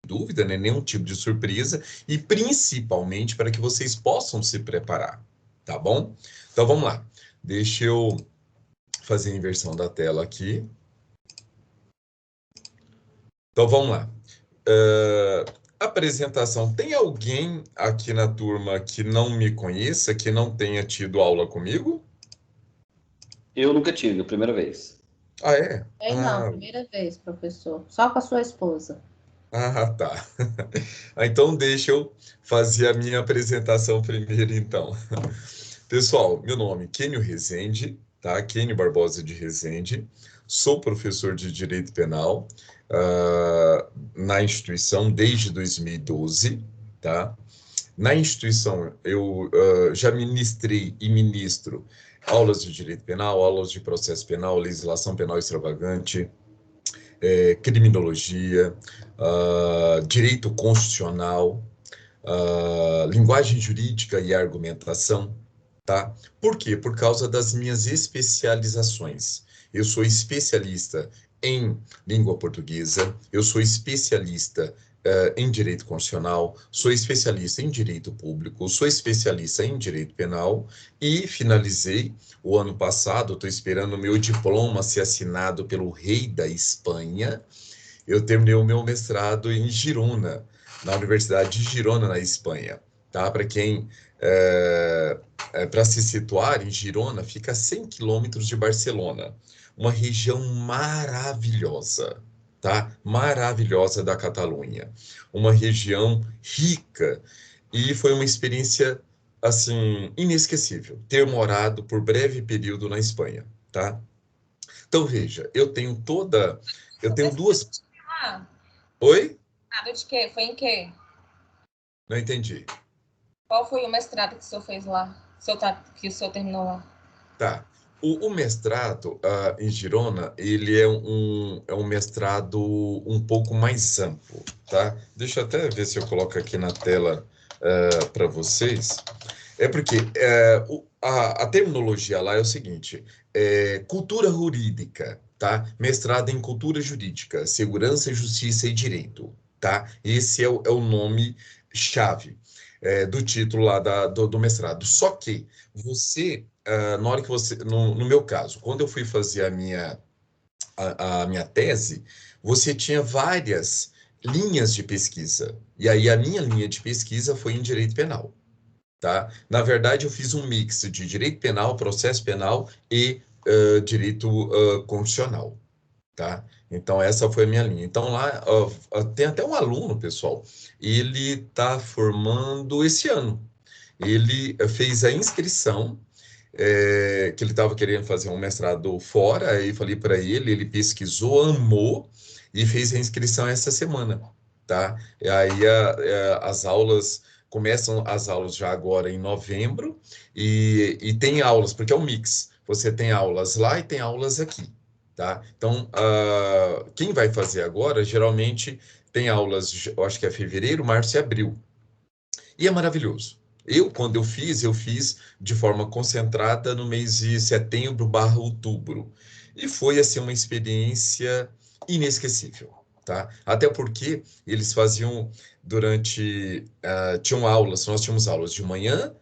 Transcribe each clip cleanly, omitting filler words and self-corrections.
dúvida, né? Nenhum tipo de surpresa, e principalmente para que vocês possam se preparar, tá bom? Então vamos lá. Deixa eu fazer a inversão da tela aqui. Então vamos lá. Apresentação. Tem alguém aqui na turma que não me conheça, que não tenha tido aula comigo? Eu nunca tive, a primeira vez. Ah, é? Não, primeira vez, professor. Só com a sua esposa. Tá. Então deixa eu fazer a minha apresentação primeiro, então. Pessoal, meu nome é Kênio Rezende, tá? Kênio Barbosa de Rezende. Sou professor de Direito Penal na instituição desde 2012, tá? Na instituição, eu já ministrei e ministro aulas de Direito Penal, aulas de Processo Penal, Legislação Penal Extravagante, Criminologia, Direito Constitucional, Linguagem Jurídica e Argumentação, tá? Por quê? Por causa das minhas especializações. Eu sou especialista em língua portuguesa, eu sou especialista em direito constitucional, sou especialista em direito público, sou especialista em direito penal e finalizei o ano passado, estou esperando o meu diploma ser assinado pelo rei da Espanha. Eu terminei o meu mestrado em Girona, na Universidade de Girona, na Espanha. Tá? Para quem para se situar, em Girona fica a 100 quilômetros de Barcelona, uma região maravilhosa, tá? Maravilhosa da Catalunha, uma região rica, e foi uma experiência assim inesquecível ter morado por breve período na Espanha, tá? Então veja, eu tenho duas. Oi? Mestrado de quê? Foi em quê? Não entendi. Qual foi o mestrado que o senhor fez lá? Que o senhor terminou lá? Tá. O mestrado em Girona, ele é um mestrado um pouco mais amplo, tá? Deixa eu até ver se eu coloco aqui na tela para vocês. É porque a terminologia lá é o seguinte, cultura jurídica, tá? Mestrado em cultura jurídica, segurança, justiça e direito, tá? Esse é o nome-chave do título lá do mestrado. Só que você, na hora que você, no meu caso, quando eu fui fazer a minha tese, você tinha várias linhas de pesquisa. E aí a minha linha de pesquisa foi em direito penal. Tá? Na verdade, eu fiz um mix de direito penal, processo penal e direito constitucional, tá? Então, essa foi a minha linha. Então, lá tem até um aluno, pessoal, ele está formando esse ano. Ele fez a inscrição, que ele estava querendo fazer um mestrado fora, aí falei para ele pesquisou, amou e fez a inscrição essa semana, tá? E aí começam as aulas já agora em novembro e tem aulas, porque é um mix, você tem aulas lá e tem aulas aqui, tá? Então, quem vai fazer agora, geralmente tem aulas, eu acho que é fevereiro, março e abril, e é maravilhoso. Quando eu fiz de forma concentrada no mês de setembro/outubro. E foi, assim, uma experiência inesquecível, tá? Até porque eles faziam nós tínhamos aulas de manhã,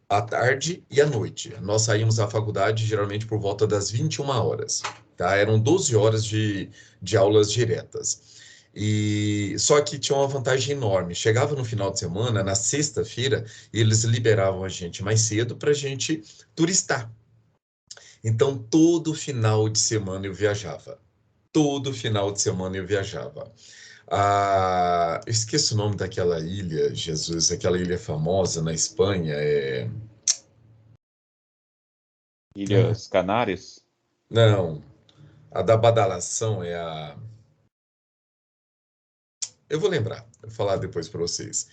à tarde e à noite. Nós saímos da faculdade geralmente por volta das 21 horas, tá? Eram 12 horas de aulas diretas. E só que tinha uma vantagem enorme. Chegava no final de semana, na sexta-feira, eles liberavam a gente mais cedo para a gente turistar. Então, todo final de semana eu viajava. Todo final de semana eu viajava. Eu esqueço o nome daquela ilha, Jesus, aquela ilha famosa na Espanha. Ilhas Canárias? Não, a da Badalação Eu vou lembrar, vou falar depois para vocês.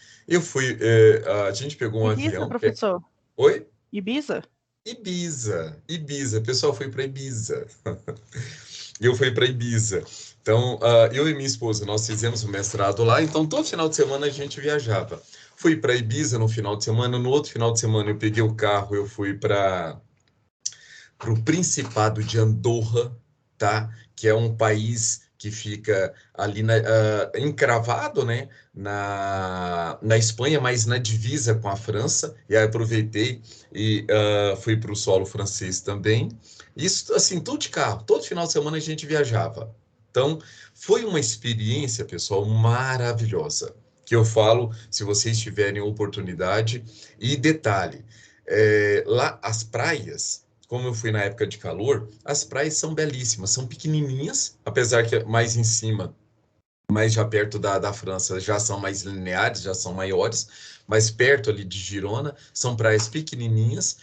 A gente pegou um Ibiza, avião. professor? Oi? Ibiza? Ibiza. O pessoal foi para Ibiza. Eu fui para Ibiza. Então, eu e minha esposa, nós fizemos o mestrado lá, então todo final de semana a gente viajava. Fui para Ibiza no final de semana, no outro final de semana eu peguei o carro, eu fui para o Principado de Andorra, tá? Que é um país que fica ali encravado, né, na Espanha, mas na divisa com a França, e aí aproveitei e fui para o solo francês também. Isso, assim, tudo de carro, todo final de semana a gente viajava. Então, foi uma experiência, pessoal, maravilhosa, que eu falo, se vocês tiverem oportunidade. E detalhe, lá as praias, como eu fui na época de calor, as praias são belíssimas, são pequenininhas, apesar que mais em cima, mais já perto da França, já são mais lineares, já são maiores, mas perto ali de Girona, são praias pequenininhas,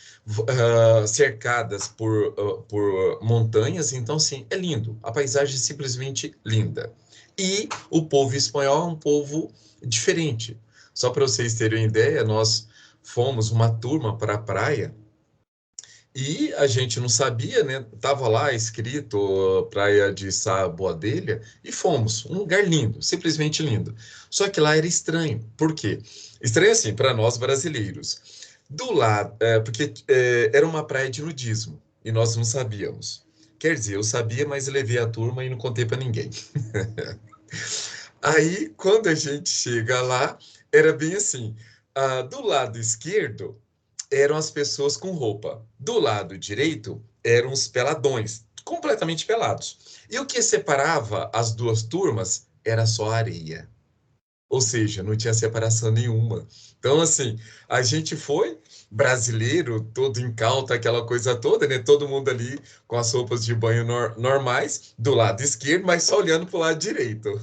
cercadas por montanhas, então, sim, é lindo, a paisagem é simplesmente linda. E o povo espanhol é um povo diferente. Só para vocês terem uma ideia, nós fomos uma turma para a praia, e a gente não sabia, né? Tava lá escrito Praia de Saboadelha e fomos. Um lugar lindo, simplesmente lindo. Só que lá era estranho. Por quê? Estranho assim, para nós brasileiros. Do lado, porque era uma praia de nudismo e nós não sabíamos. Quer dizer, eu sabia, mas levei a turma e não contei para ninguém. Aí, quando a gente chega lá, era bem assim. Do lado esquerdo eram as pessoas com roupa. Do lado direito eram os peladões, completamente pelados. E o que separava as duas turmas era só areia. Ou seja, não tinha separação nenhuma. Então, assim, a gente foi brasileiro, todo incauto, aquela coisa toda, né? Todo mundo ali com as roupas de banho normais, do lado esquerdo, mas só olhando para o lado direito.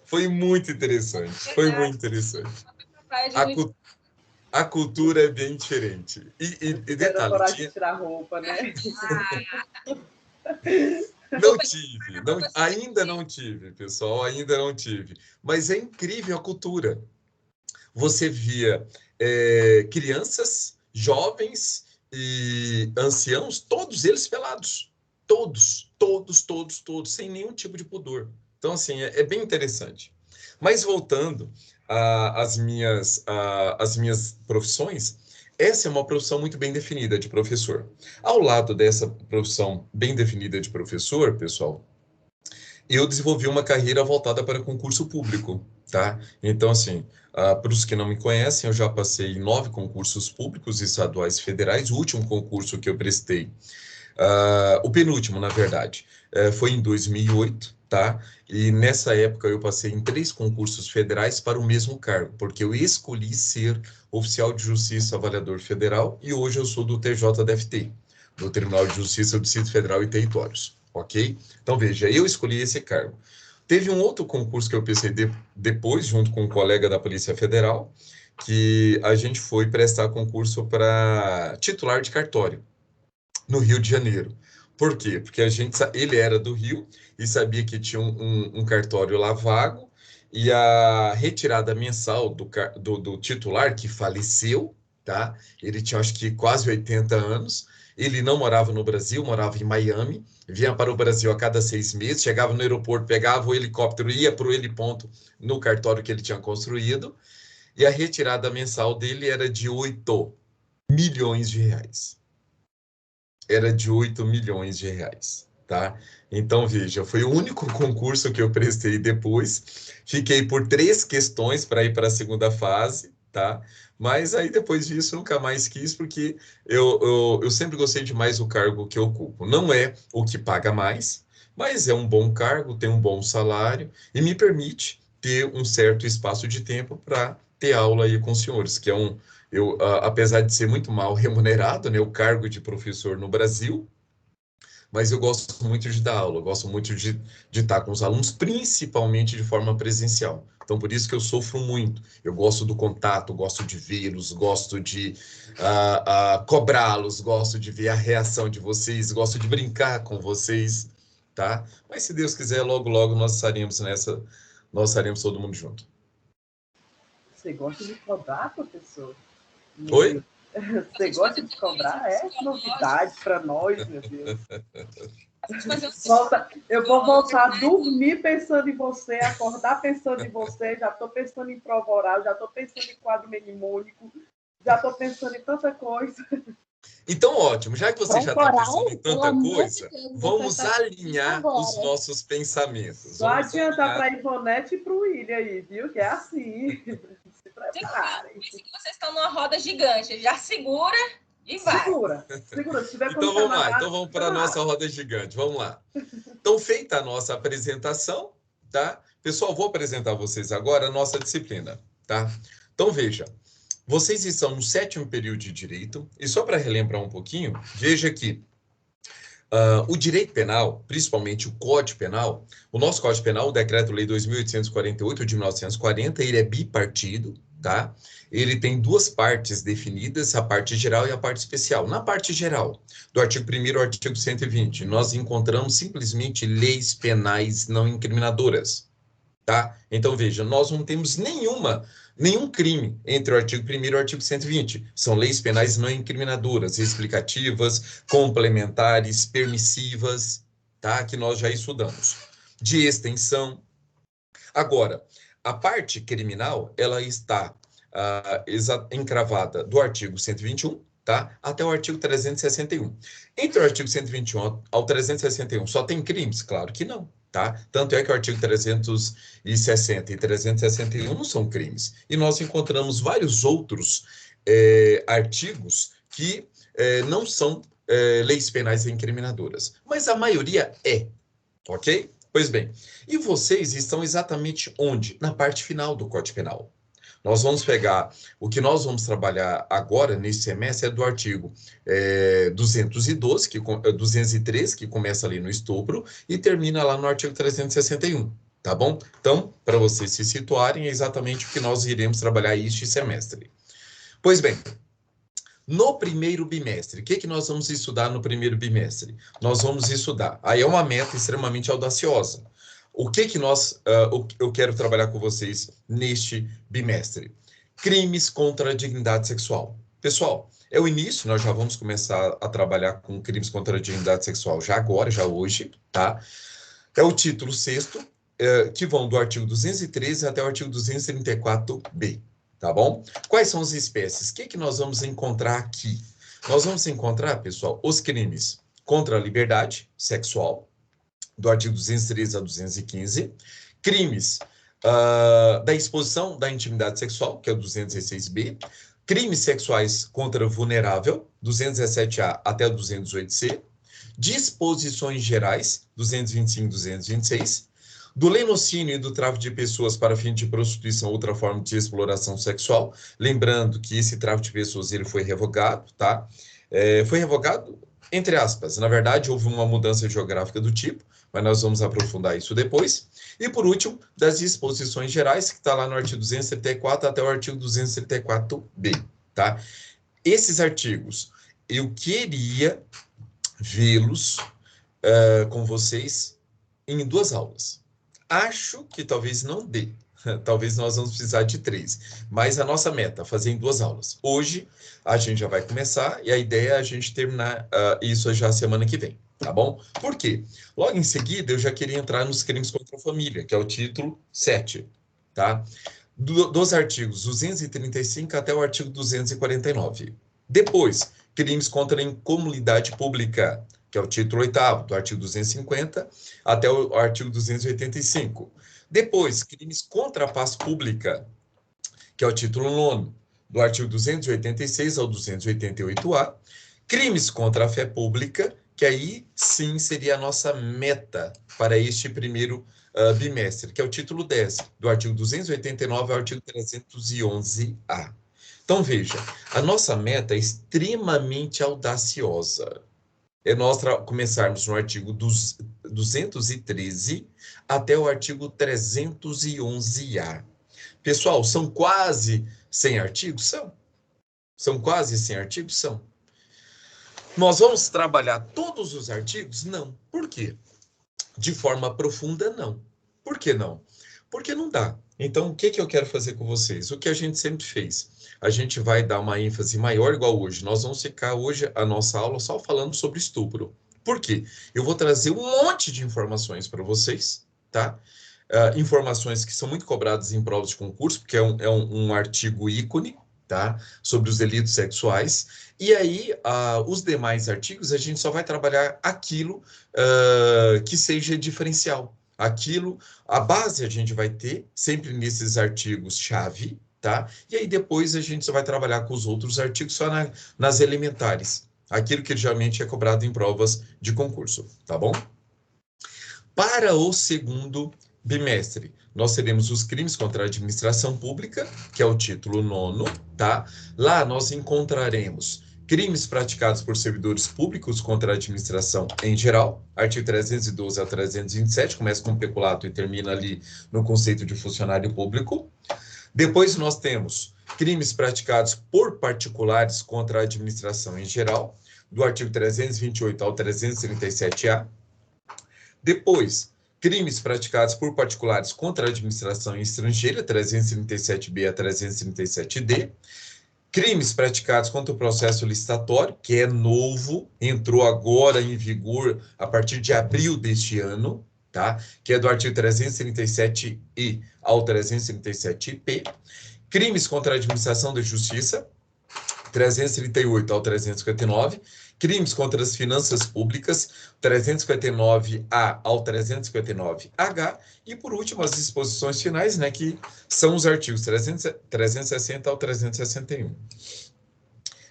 Foi muito interessante, foi muito interessante. Praia de A, noite. a cultura é bem diferente. E Era detalhe, coragem de tirar roupa, né? não tive, ainda não tive, pessoal, ainda não tive. Mas é incrível a cultura. Você via crianças, jovens e anciãos, todos eles pelados. Todos, todos, todos, todos, sem nenhum tipo de pudor. Então, assim, é bem interessante. Mas voltando às minhas profissões, essa é uma profissão muito bem definida de professor. Ao lado dessa profissão bem definida de professor, pessoal, eu desenvolvi uma carreira voltada para concurso público, tá? Então, assim, para os que não me conhecem, eu já passei em 9 concursos públicos, estaduais e federais. O último concurso que eu prestei, o penúltimo, na verdade, foi em 2008, tá? E nessa época eu passei em 3 concursos federais para o mesmo cargo, porque eu escolhi ser oficial de justiça avaliador federal e hoje eu sou do TJDFT, do Tribunal de Justiça do Distrito Federal e Territórios, ok? Então veja, eu escolhi esse cargo. Teve um outro concurso que eu pensei depois, junto com um colega da Polícia Federal, que a gente foi prestar concurso para titular de cartório no Rio de Janeiro. Por quê? Porque ele era do Rio e sabia que tinha um cartório lá vago e a retirada mensal do titular, que faleceu, tá? Ele tinha, acho que, quase 80 anos. Ele não morava no Brasil, morava em Miami. Vinha para o Brasil a cada 6 meses, chegava no aeroporto, pegava o helicóptero, ia para o heliponto no cartório que ele tinha construído. E a retirada mensal dele era de 8 milhões de reais. Era de 8 milhões de reais, tá? Então, veja, foi o único concurso que eu prestei depois. Fiquei por 3 questões para ir para a segunda fase, tá? Mas aí, depois disso, nunca mais quis, porque eu sempre gostei demais do cargo que eu ocupo. Não é o que paga mais, mas é um bom cargo, tem um bom salário e me permite ter um certo espaço de tempo para ter aula aí com os senhores, que é apesar de ser muito mal remunerado, né, o cargo de professor no Brasil, mas eu gosto muito de dar aula, eu gosto muito de estar com os alunos, principalmente de forma presencial. Então, por isso que eu sofro muito. Eu gosto do contato, gosto de vê-los, gosto de cobrá-los, gosto de ver a reação de vocês, gosto de brincar com vocês, tá? Mas se Deus quiser, logo, logo nós estaremos todo mundo junto. Você gosta de cobrar, professor? Oi? Você gosta de cobrar? É novidade para nós, meu Deus. Eu vou voltar a dormir pensando em você, acordar pensando em você, já estou pensando em prova oral, já estou pensando em quadro mnemônico, já estou pensando em tanta coisa. Então, ótimo. Já que você já está pensando em tanta coisa, vamos prestar alinhar agora. os nossos pensamentos. Só Vamos adianta alinhar. para a Ivonete e para o William aí, viu? Que é assim. Se Gente, preparem. pense que vocês estão numa roda gigante. Já segura e vai. Segura. Se tiver Então vamos lá, amarrado, então vamos para a nossa roda gigante, vamos lá. Então, feita a nossa apresentação, tá? Pessoal, vou apresentar a vocês agora a nossa disciplina, tá? Então, veja, vocês estão no 7º período de Direito, e só para relembrar um pouquinho, veja que o direito penal, principalmente o Código Penal, o nosso Código Penal, o Decreto-Lei 2.848 de 1940, ele é bipartido, tá? Ele tem 2 partes definidas, a parte geral e a parte especial. Na parte geral, do artigo 1º ao artigo 120, nós encontramos simplesmente leis penais não incriminadoras, tá? Então, veja, nós não temos nenhum crime entre o artigo 1º e o artigo 120. São leis penais não incriminadoras, explicativas, complementares, permissivas, tá? Que nós já estudamos. De extensão. Agora, a parte criminal, ela está encravada do artigo 121, tá? Até o artigo 361. Entre o artigo 121 ao 361, só tem crimes? Claro que não, tá? Tanto é que o artigo 360 e 361 não são crimes. E nós encontramos vários outros artigos que não são leis penais incriminadoras. Mas a maioria é, ok? Pois bem, e vocês estão exatamente onde? Na parte final do Código Penal. Nós vamos pegar, o que nós vamos trabalhar agora, nesse semestre, é do artigo 212, 213, que começa ali no estupro, e termina lá no artigo 361, tá bom? Então, para vocês se situarem, é exatamente o que nós iremos trabalhar este semestre. Pois bem, no primeiro bimestre, o que nós vamos estudar no primeiro bimestre? Nós vamos estudar, aí é uma meta extremamente audaciosa. O que eu quero trabalhar com vocês neste bimestre? Crimes contra a dignidade sexual. Pessoal, é o início, nós já vamos começar a trabalhar com crimes contra a dignidade sexual já agora, já hoje, tá? É o título 6º, que vão do artigo 213 até o artigo 234b, tá bom? Quais são as espécies? O que nós vamos encontrar aqui? Nós vamos encontrar, pessoal, os crimes contra a liberdade sexual, do artigo 213 a 215, crimes da exposição da intimidade sexual, que é o 216b, crimes sexuais contra vulnerável, 217A até o 208C, disposições gerais, 225 e 226, do lenocínio e do tráfico de pessoas para fim de prostituição, outra forma de exploração sexual, lembrando que esse tráfico de pessoas ele foi revogado, tá? Foi revogado, entre aspas, na verdade houve uma mudança geográfica do tipo, mas nós vamos aprofundar isso depois. E, por último, das disposições gerais, que está lá no artigo 234 até o artigo 234b, tá? Esses artigos, eu queria vê-los com vocês em 2 aulas. Acho que talvez não dê. Talvez nós vamos precisar de 3. Mas a nossa meta é fazer em 2 aulas. Hoje, a gente já vai começar e a ideia é a gente terminar isso já semana que vem. Tá bom? Por quê? Logo em seguida, eu já queria entrar nos crimes contra a família, que é o título 7, tá? Dos artigos 235 até o artigo 249. Depois, crimes contra a incomunidade pública, que é o título 8º, do artigo 250 até o artigo 285. Depois, crimes contra a paz pública, que é o título 9º, do artigo 286 ao 288A. Crimes contra a fé pública, que aí sim seria a nossa meta para este primeiro bimestre, que é o título 10, do artigo 289 ao artigo 311A. Então, veja, a nossa meta é extremamente audaciosa. É nós começarmos no artigo 213 até o artigo 311A. Pessoal, são quase 100 artigos? São. São quase 100 artigos? São. Nós vamos trabalhar todos os artigos? Não. Por quê? De forma profunda, não. Por que não? Porque não dá. Então, o que eu quero fazer com vocês? O que a gente sempre fez. A gente vai dar uma ênfase maior, igual hoje. Nós vamos ficar hoje, a nossa aula, só falando sobre estupro. Por quê? Eu vou trazer um monte de informações para vocês, tá? Informações que são muito cobradas em provas de concurso, porque é um artigo ícone, tá? Sobre os delitos sexuais. E aí, os demais artigos, a gente só vai trabalhar aquilo que seja diferencial. Aquilo, a base a gente vai ter sempre nesses artigos-chave, tá? E aí depois a gente só vai trabalhar com os outros artigos só nas elementares. Aquilo que geralmente é cobrado em provas de concurso, tá bom? Para o segundo bimestre, nós teremos os crimes contra a administração pública, que é o título 9º, tá? Lá nós encontraremos crimes praticados por servidores públicos contra a administração em geral, artigo 312 a 327, começa com peculato e termina ali no conceito de funcionário público. Depois nós temos crimes praticados por particulares contra a administração em geral, do artigo 328 ao 337-A. Depois, crimes praticados por particulares contra a administração estrangeira, 337-B a 337-D. Crimes praticados contra o processo licitatório, que é novo, entrou agora em vigor a partir de abril deste ano, tá? Que é do artigo 337-I ao 337-P. Crimes contra a administração da justiça, 338 ao 359. Crimes contra as finanças públicas, 359-A ao 359-H. E, por último, as disposições finais, né, que são os artigos 360 ao 361.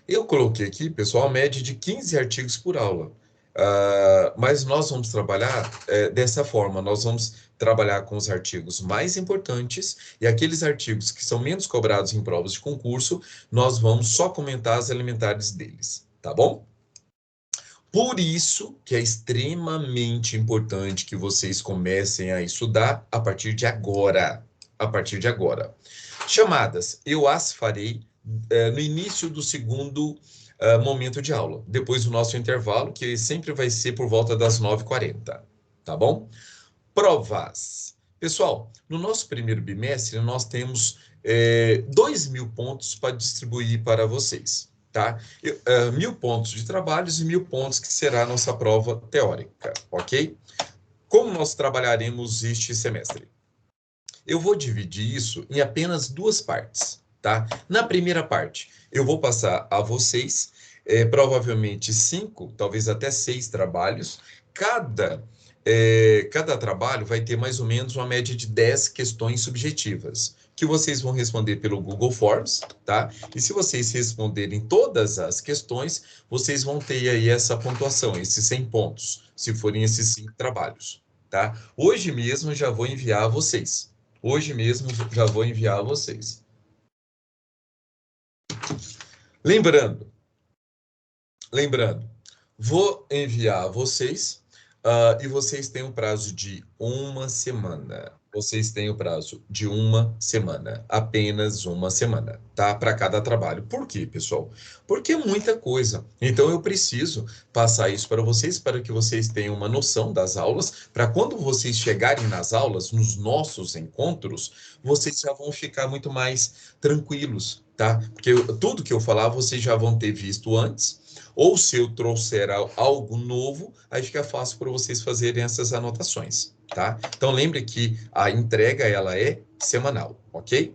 Eu coloquei aqui, pessoal, a média de 15 artigos por aula. Mas nós vamos trabalhar dessa forma. Nós vamos trabalhar com os artigos mais importantes e aqueles artigos que são menos cobrados em provas de concurso, nós vamos só comentar as elementares deles, tá bom? Por isso que é extremamente importante que vocês comecem a estudar a partir de agora. A partir de agora. Chamadas, eu as farei no início do segundo momento de aula, depois do nosso intervalo, que sempre vai ser por volta das 9h40, tá bom? Provas. Pessoal, no nosso primeiro bimestre, nós temos 2.000 pontos para distribuir para vocês. Tá? 1.000 pontos de trabalhos e 1.000 pontos que será a nossa prova teórica, ok? Como nós trabalharemos este semestre? Eu vou dividir isso em apenas 2 partes, tá? Na primeira parte, eu vou passar a vocês provavelmente 5, talvez até 6 trabalhos. Cada trabalho vai ter mais ou menos uma média de 10 questões subjetivas, que vocês vão responder pelo Google Forms, tá? E se vocês responderem todas as questões, vocês vão ter aí essa pontuação, esses 100 pontos, se forem esses 5 trabalhos, tá? Hoje mesmo já vou enviar a vocês. Hoje mesmo já vou enviar a vocês. Lembrando, vou enviar a vocês e vocês têm um prazo de 1 semana. Vocês têm o prazo de 1 semana, apenas 1 semana, tá? Para cada trabalho. Por quê, pessoal? Porque é muita coisa. Então, eu preciso passar isso para vocês, para que vocês tenham uma noção das aulas, para quando vocês chegarem nas aulas, nos nossos encontros, vocês já vão ficar muito mais tranquilos, tá? Porque tudo que eu falar, vocês já vão ter visto antes. Ou se eu trouxer algo novo, aí fica fácil para vocês fazerem essas anotações, tá? Então, lembre que a entrega, ela é semanal, ok?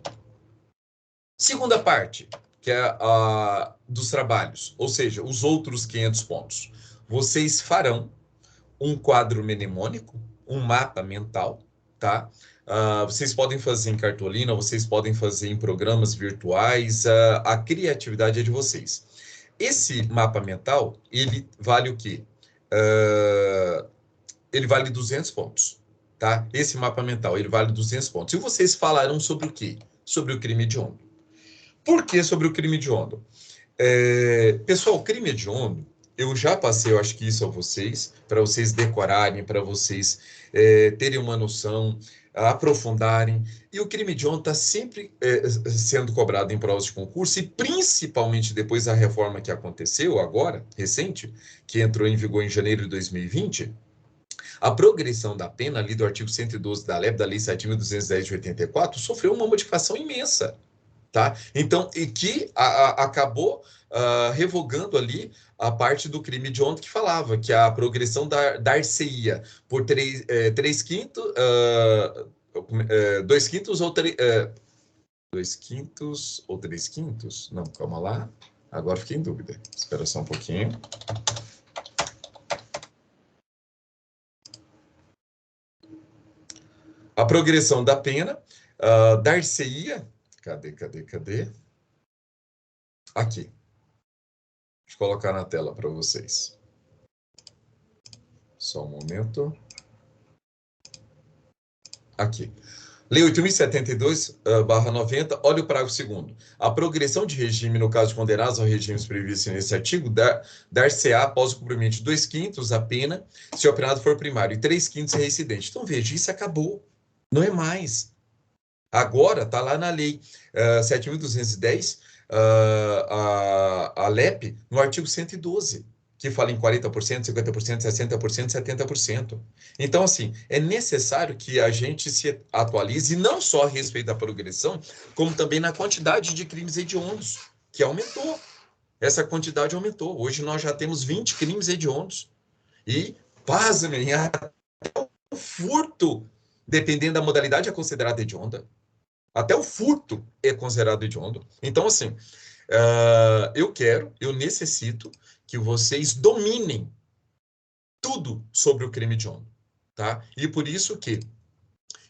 Segunda parte, que é a dos trabalhos, ou seja, os outros 500 pontos. Vocês farão um quadro mnemônico, um mapa mental, tá? Vocês podem fazer em cartolina, vocês podem fazer em programas virtuais, a criatividade é de vocês. Esse mapa mental, ele vale o quê? Ele vale 200 pontos, tá? Esse mapa mental, ele vale 200 pontos. E vocês falarão sobre o quê? Sobre o crime hediondo. Por que sobre o crime hediondo? Pessoal, o crime hediondo, eu já passei, eu acho que isso a vocês, para vocês decorarem, para vocês terem uma noção, aprofundarem. E o crime hediondo está sempre sendo cobrado em provas de concurso, e principalmente depois da reforma que aconteceu agora, recente, que entrou em vigor em janeiro de 2020, a progressão da pena ali do artigo 112 da LEP, da Lei 7.210 de 84, sofreu uma modificação imensa, tá? Então, e que acabou revogando ali a parte do crime hediondo que falava que a progressão dar-se-ia por 2/5 ou 3/5? Não, calma lá. Agora fiquei em dúvida. Espera só um pouquinho. A progressão da pena, dar-se-ia... Cadê? Aqui. Deixa eu colocar na tela para vocês. Só um momento. Aqui. Lei 8.072/90, olha o parágrafo 2º. A progressão de regime, no caso de condenados aos regimes previstos nesse artigo, dar-se-á após o cumprimento de 2/5 a pena, se o penado for primário, e 3/5 reincidente. Então, veja, isso acabou. Não é mais. Agora, está lá na lei 7.210, a LEP, no artigo 112, que fala em 40%, 50%, 60%, 70%. Então, assim, é necessário que a gente se atualize, não só a respeito da progressão, como também na quantidade de crimes hediondos, que aumentou. Essa quantidade aumentou. Hoje nós já temos 20 crimes hediondos. E, pasmem, até o furto, dependendo da modalidade, é considerado hedionda. Até o furto é considerado hediondo. Então, assim, eu necessito que vocês dominem tudo sobre o crime hediondo, tá? E por isso que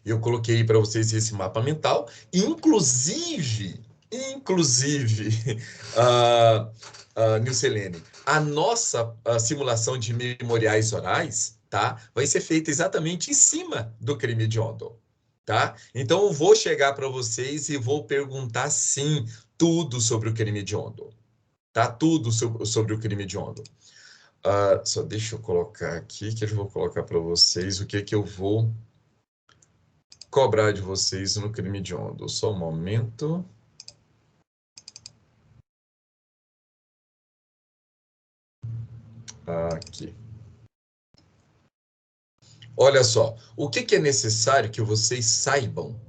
eu coloquei para vocês esse mapa mental, inclusive, Nilcelene, a nossa simulação de memoriais orais, tá? Vai ser feita exatamente em cima do crime hediondo. Tá? Então, eu vou chegar para vocês e vou perguntar, sim, tudo sobre o crime hediondo. Tá? Tudo sobre o crime hediondo. Só deixa eu colocar aqui, que eu vou colocar para vocês o que eu vou cobrar de vocês no crime hediondo. Só um momento. Aqui. Olha só, o que é necessário que vocês saibam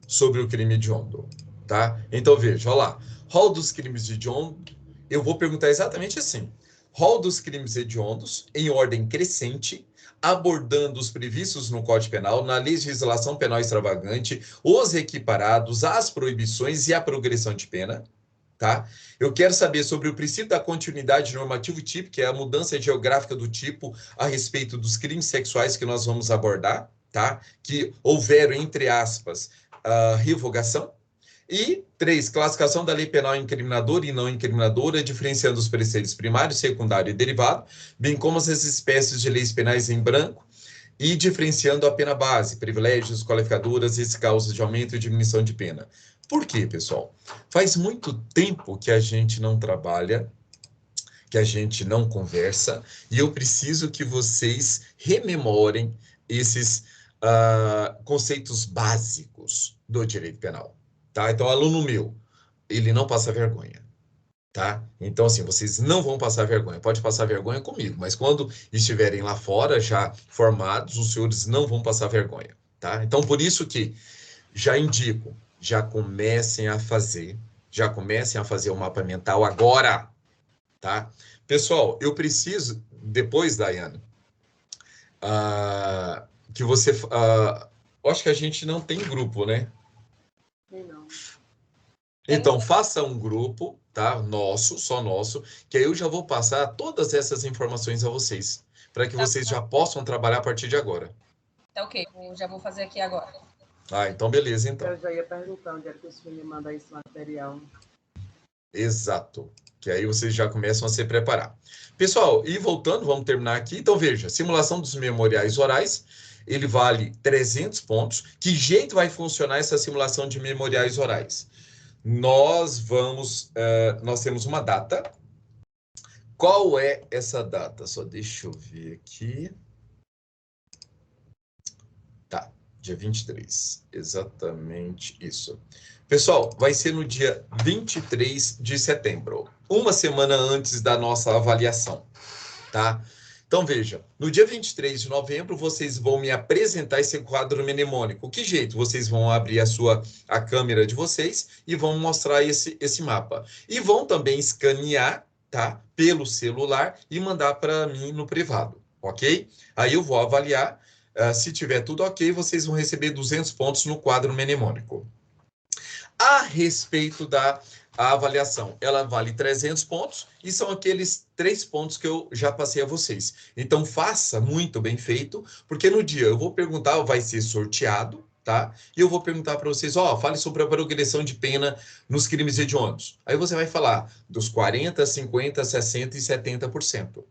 sobre o crime hediondo, tá? Então, veja, olha lá. Rol dos crimes hediondos, eu vou perguntar exatamente assim. Rol dos crimes hediondos, em ordem crescente, abordando os previstos no Código Penal, na legislação penal extravagante, os equiparados, as proibições e a progressão de pena, tá? Eu quero saber sobre o princípio da continuidade normativo tipo, que é a mudança geográfica do tipo a respeito dos crimes sexuais que nós vamos abordar, tá? Que houveram, entre aspas, revogação. E 3, classificação da lei penal incriminadora e não incriminadora, diferenciando os preceitos primário, secundário e derivado, bem como as espécies de leis penais em branco, e diferenciando a pena base, privilégios, qualificadoras e causas de aumento e diminuição de pena. Por quê, pessoal? Faz muito tempo que a gente não trabalha, que a gente não conversa, e eu preciso que vocês rememorem esses conceitos básicos do direito penal. Tá? Então, aluno meu, ele não passa vergonha. Tá? Então, assim, vocês não vão passar vergonha. Pode passar vergonha comigo, mas quando estiverem lá fora, já formados, os senhores não vão passar vergonha. Tá? Então, por isso que já indico, já comecem a fazer o mapa mental agora. Tá? Pessoal, eu preciso, depois, Daiane, que você... eu acho que a gente não tem grupo, né? Não. Então, faça um grupo, tá? Nosso, só nosso, que aí eu já vou passar todas essas informações a vocês, para que vocês já possam trabalhar a partir de agora. Tá ok, eu já vou fazer aqui agora. Então beleza, então. Eu já ia perguntar onde é que os filhos me mandam esse material. Exato. Que aí vocês já começam a se preparar. Pessoal, e voltando, vamos terminar aqui. Então, veja, simulação dos memoriais orais, ele vale 300 pontos. Que jeito vai funcionar essa simulação de memoriais orais? Nós temos uma data. Qual é essa data? Só deixa eu ver aqui. Tá, dia 23. Exatamente isso. Pessoal, vai ser no dia 23 de setembro, uma semana antes da nossa avaliação, tá? Então, veja, no dia 23 de novembro, vocês vão me apresentar esse quadro mnemônico. Que jeito? Vocês vão abrir a câmera de vocês e vão mostrar esse mapa. E vão também escanear, tá? Pelo celular e mandar para mim no privado, ok? Aí eu vou avaliar. Se tiver tudo ok, vocês vão receber 200 pontos no quadro mnemônico. A respeito da a avaliação, ela vale 300 pontos e são aqueles 3 pontos que eu já passei a vocês. Então, faça muito bem feito, porque no dia eu vou perguntar, vai ser sorteado, tá? E eu vou perguntar para vocês, fale sobre a progressão de pena nos crimes hediondos. Aí você vai falar dos 40%, 50%, 60% e 70%.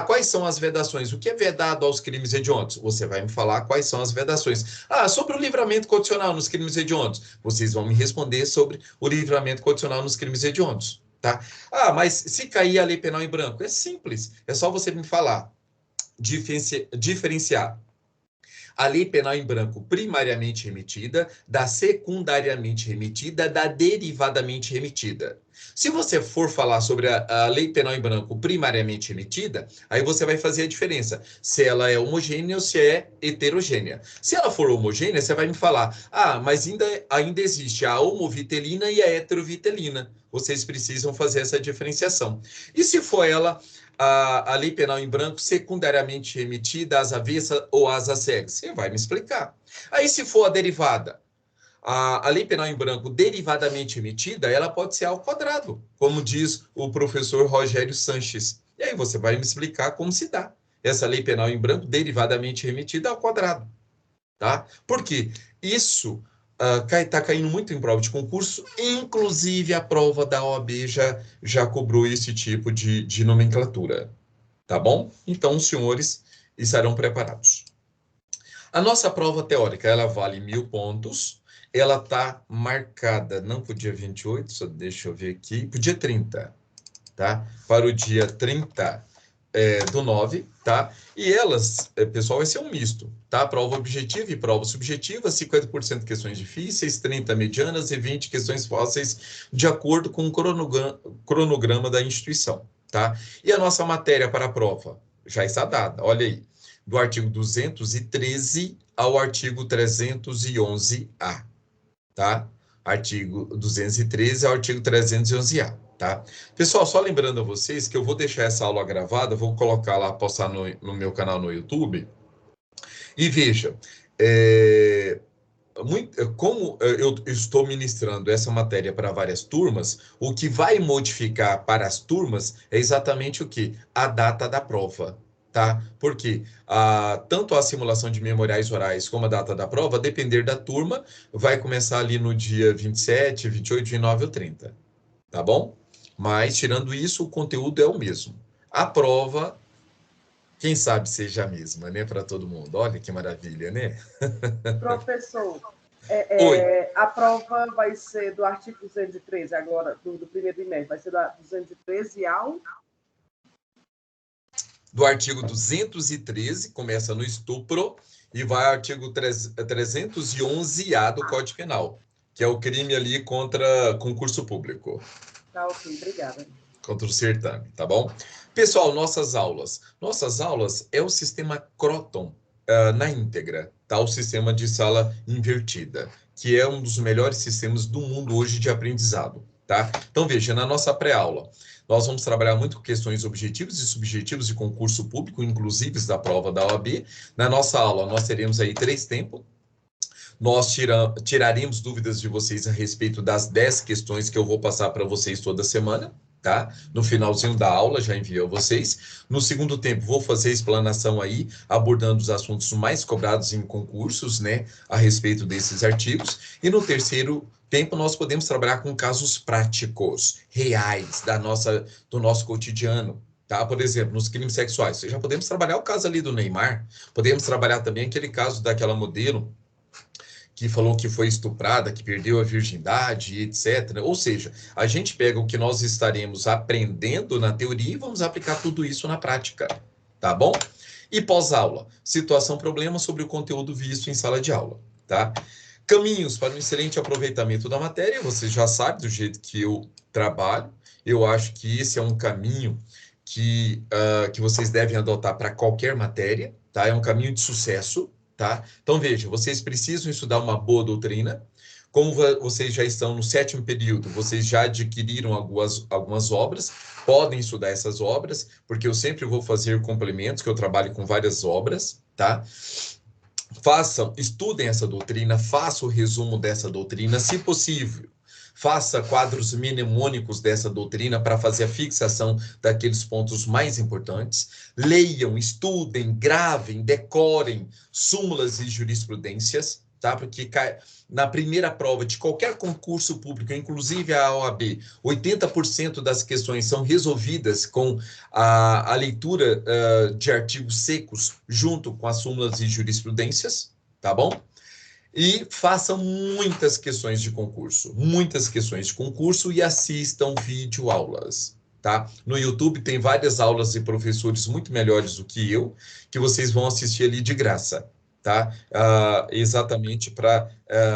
Quais são as vedações? O que é vedado aos crimes hediondos? Você vai me falar quais são as vedações. Sobre o livramento condicional nos crimes hediondos. Vocês vão me responder sobre o livramento condicional nos crimes hediondos, tá? Mas se cair a lei penal em branco, é simples. É só você me falar, diferenciar a lei penal em branco primariamente remetida, da secundariamente remetida, da derivadamente remetida. Se você for falar sobre a lei penal em branco primariamente remetida, aí você vai fazer a diferença, se ela é homogênea ou se é heterogênea. Se ela for homogênea, você vai me falar, mas ainda existe a homovitelina e a heterovitelina. Vocês precisam fazer essa diferenciação. E se for ela a lei penal em branco secundariamente remetida às avessas ou às cegas? Você vai me explicar. Aí, se for a derivada, a lei penal em branco derivadamente remetida, ela pode ser ao quadrado, como diz o professor Rogério Sanches. E aí você vai me explicar como se dá essa lei penal em branco derivadamente remetida ao quadrado, tá? Porque isso está caindo muito em prova de concurso, inclusive a prova da OAB já cobrou esse tipo de nomenclatura, tá bom? Então, os senhores estarão preparados. A nossa prova teórica, ela vale 1.000 pontos, ela está marcada, não para o dia 28, só deixa eu ver aqui, para o dia 30, tá? Para o dia 30 do 9, tá? E elas, pessoal, vai ser um misto, tá? Prova objetiva e prova subjetiva, 50% questões difíceis, 30 medianas e 20 questões fáceis, de acordo com o cronograma da instituição, tá? E a nossa matéria para a prova já está dada, olha aí, do artigo 213 ao artigo 311A, tá? Artigo 213 ao artigo 311A. Tá? Pessoal, só lembrando a vocês que eu vou deixar essa aula gravada, vou colocar lá, postar no meu canal no YouTube. E veja, como eu estou ministrando essa matéria para várias turmas, o que vai modificar para as turmas é exatamente o quê? A data da prova. Tá? Porque tanto a simulação de memoriais orais como a data da prova, a depender da turma, vai começar ali no dia 27, 28, 29 ou 30. Tá bom? Mas, tirando isso, o conteúdo é o mesmo. A prova, quem sabe seja a mesma, né? Para todo mundo. Olha que maravilha, né? Professor, Oi. a prova vai ser do artigo 213, agora, do primeiro bimestre, vai ser do 213 ao... Do artigo 213, começa no estupro, e vai ao artigo 311A do Código Penal, que é o crime ali contra concurso público. Tá, ok, obrigada. Contra o certame, tá bom? Pessoal, nossas aulas. Nossas aulas é o sistema Croton na íntegra, tá? O sistema de sala invertida, que é um dos melhores sistemas do mundo hoje de aprendizado, tá? Então, veja, na nossa pré-aula, nós vamos trabalhar muito com questões objetivas e subjetivas de concurso público, inclusive da prova da OAB. Na nossa aula, nós teremos aí 3 tempos. Nós tiraremos dúvidas de vocês a respeito das 10 questões que eu vou passar para vocês toda semana, tá? No finalzinho da aula, já envio a vocês. No segundo tempo, vou fazer a explanação aí, abordando os assuntos mais cobrados em concursos, né? A respeito desses artigos. E no terceiro tempo, nós podemos trabalhar com casos práticos, reais, do nosso cotidiano. Tá? Por exemplo, nos crimes sexuais. Já podemos trabalhar o caso ali do Neymar. Podemos trabalhar também aquele caso daquela modelo que falou que foi estuprada, que perdeu a virgindade, etc. Ou seja, a gente pega o que nós estaremos aprendendo na teoria e vamos aplicar tudo isso na prática, tá bom? E pós-aula, situação, problema sobre o conteúdo visto em sala de aula, tá? Caminhos para um excelente aproveitamento da matéria, você já sabe do jeito que eu trabalho, eu acho que esse é um caminho que vocês devem adotar para qualquer matéria, tá? É um caminho de sucesso, tá? Então, veja, vocês precisam estudar uma boa doutrina. Como vocês já estão no 7º período, vocês já adquiriram algumas obras, podem estudar essas obras, porque eu sempre vou fazer complementos, que eu trabalho com várias obras, tá? Estudem essa doutrina, façam o resumo dessa doutrina, se possível. faça quadros mnemônicos dessa doutrina para fazer a fixação daqueles pontos mais importantes. Leiam, estudem, gravem, decorem súmulas e jurisprudências, tá? Porque na primeira prova de qualquer concurso público, inclusive a OAB, 80% das questões são resolvidas com a leitura de artigos secos junto com as súmulas e jurisprudências, tá bom? E façam muitas questões de concurso e assistam videoaulas, tá? No YouTube tem várias aulas de professores muito melhores do que eu, que vocês vão assistir ali de graça, tá? Exatamente para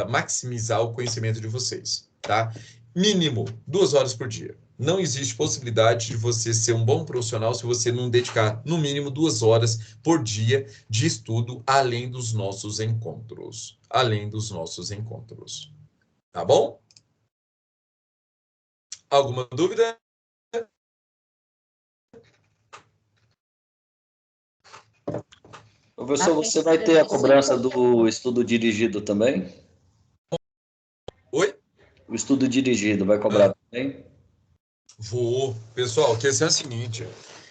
maximizar o conhecimento de vocês, tá? Mínimo 2 horas por dia. Não existe possibilidade de você ser um bom profissional se você não dedicar, no mínimo, 2 horas por dia de estudo, além dos nossos encontros. Tá bom? Alguma dúvida? Professor, você vai ter a cobrança do estudo dirigido também? Oi? O estudo dirigido vai cobrar também? Vou. Pessoal, a questão é a seguinte,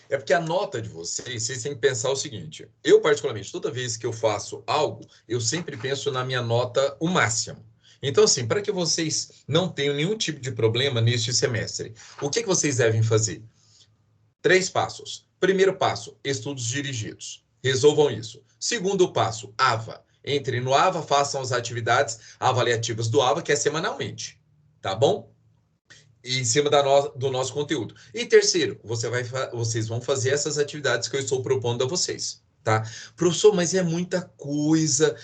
é porque a nota de vocês têm que pensar o seguinte, eu particularmente, toda vez que eu faço algo, eu sempre penso na minha nota o máximo. Então, assim, para que vocês não tenham nenhum tipo de problema neste semestre, o que vocês devem fazer? 3 passos. Primeiro passo, estudos dirigidos. Resolvam isso. Segundo passo, AVA. Entrem no AVA, façam as atividades avaliativas do AVA, que é semanalmente. Tá bom? Em cima do nosso conteúdo. E terceiro, vocês vão fazer essas atividades que eu estou propondo a vocês, tá? Professor, mas é muita coisa,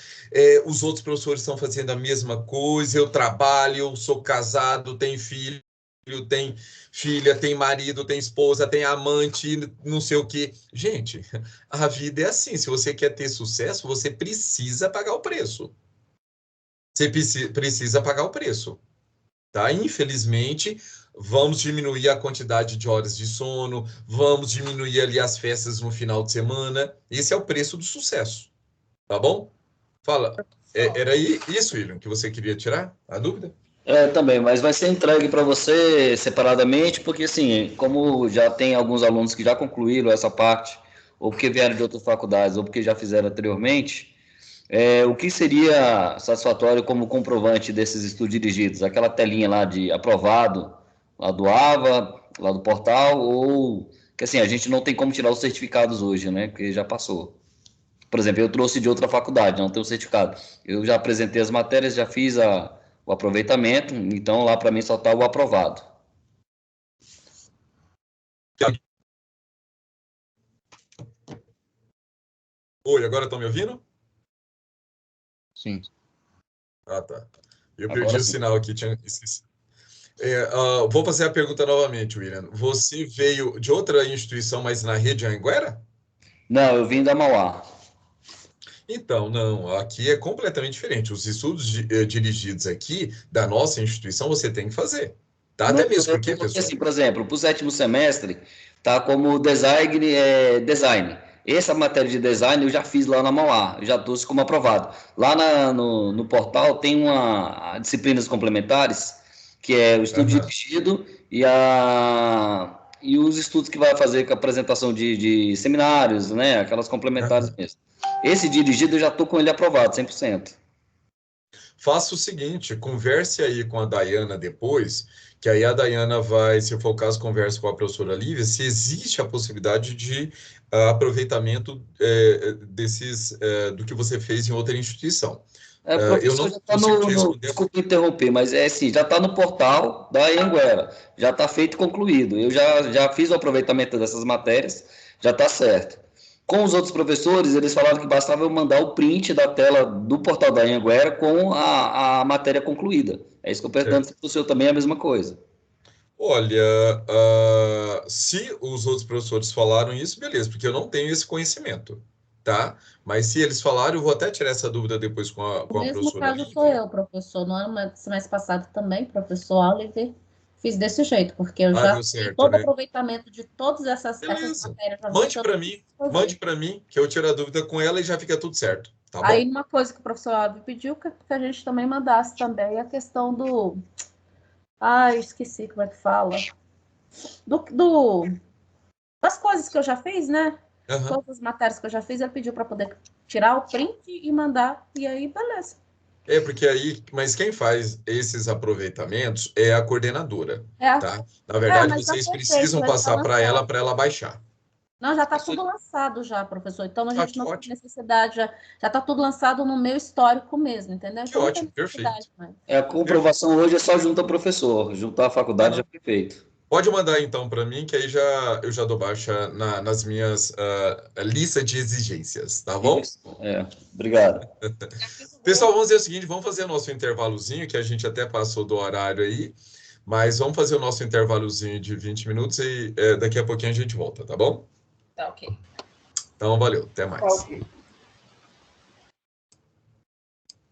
os outros professores estão fazendo a mesma coisa, eu trabalho, eu sou casado, tenho filho, tem filha, tem marido, tem esposa, tem amante, não sei o quê. Gente, a vida é assim, se você quer ter sucesso, você precisa pagar o preço. Você precisa pagar o preço. Tá? Infelizmente, vamos diminuir a quantidade de horas de sono, vamos diminuir ali as festas no final de semana. Esse é o preço do sucesso. Tá bom? Fala. Era isso, William, que você queria tirar? A dúvida? Também, mas vai ser entregue para você separadamente, porque assim, como já tem alguns alunos que já concluíram essa parte, ou porque vieram de outras faculdades, ou porque já fizeram anteriormente, o que seria satisfatório como comprovante desses estudos dirigidos? Aquela telinha lá de aprovado, lá do AVA, lá do portal, ou que assim, a gente não tem como tirar os certificados hoje, né? Porque já passou. Por exemplo, eu trouxe de outra faculdade, não tenho certificado. Eu já apresentei as matérias, já fiz o aproveitamento, então lá para mim só está o aprovado. Oi, agora estão me ouvindo? Sim. Ah, tá. Eu Agora perdi o sim. sinal aqui, tinha esquecido. Vou fazer a pergunta novamente, William. Você veio de outra instituição, mas na rede Anhanguera? Não, eu vim da Mauá. Então, não, aqui é completamente diferente. Os estudos dirigidos aqui da nossa instituição você tem que fazer. Tá? Até mesmo porque, Porque pessoal. assim, por exemplo, para o 7º semestre, tá como design. Essa matéria de design eu já fiz lá na Mauá, eu já trouxe como aprovado. Lá no portal tem disciplinas complementares, que é o estudo dirigido e os estudos que vai fazer com a apresentação de seminários, né? Aquelas complementares mesmo. Esse dirigido eu já estou com ele aprovado, 100%. Faça o seguinte, converse aí com a Dayana depois, que aí a Dayana vai, se for o caso, converse com a professora Lívia, se existe a possibilidade de aproveitamento do que você fez em outra instituição. Eu não consigo te responder. Desculpa interromper, mas assim, já está no portal da Anhanguera, já está feito e concluído. Eu já fiz o aproveitamento dessas matérias, já está certo. Com os outros professores, eles falaram que bastava eu mandar o print da tela do portal da Anhanguera com a matéria concluída. É isso que eu pergunto se o senhor também é a mesma coisa. Olha, se os outros professores falaram isso, beleza, porque eu não tenho esse conhecimento, tá? Mas se eles falaram, eu vou até tirar essa dúvida depois com a No mesmo professora caso Lívia. sou eu, professor. No ano semestre passado também, professor Oliver, fiz desse jeito, porque eu já deu fiz certo, todo o né? aproveitamento de todas essas Beleza. matérias. Mande para mim, que eu tiro a dúvida com ela e já fica tudo certo, tá bom? Aí, uma coisa que o professor Oliver pediu, que a gente também mandasse também, a questão Ai, esqueci como é que fala. Das coisas que eu já fiz, né? Aham. Todas as matérias que eu já fiz, ele pediu para poder tirar o print e mandar. E aí, beleza. Porque aí, mas quem faz esses aproveitamentos é a coordenadora, É, tá? Na verdade, mas já vocês foi precisam feito, já tá passar para lançado. ela baixar. Não, já está Isso- tudo lançado já, professor. Então a Ah, gente que não tem ótimo, necessidade, já está tudo lançado no meu histórico mesmo, entendeu? que Então não tem ótimo, necessidade perfeito. mais. A comprovação hoje é só junto ao professor, juntar a faculdade já foi feito. Pode mandar então para mim, que aí eu já dou baixa nas minhas listas de exigências, tá bom? Isso. Obrigado. Já fiz o Pessoal, vamos fazer o seguinte, vamos fazer o nosso intervalozinho, que a gente até passou do horário aí, mas vamos fazer o nosso intervalozinho de 20 minutos e daqui a pouquinho a gente volta, tá bom? Tá, ok. Então, valeu, até mais. Ok.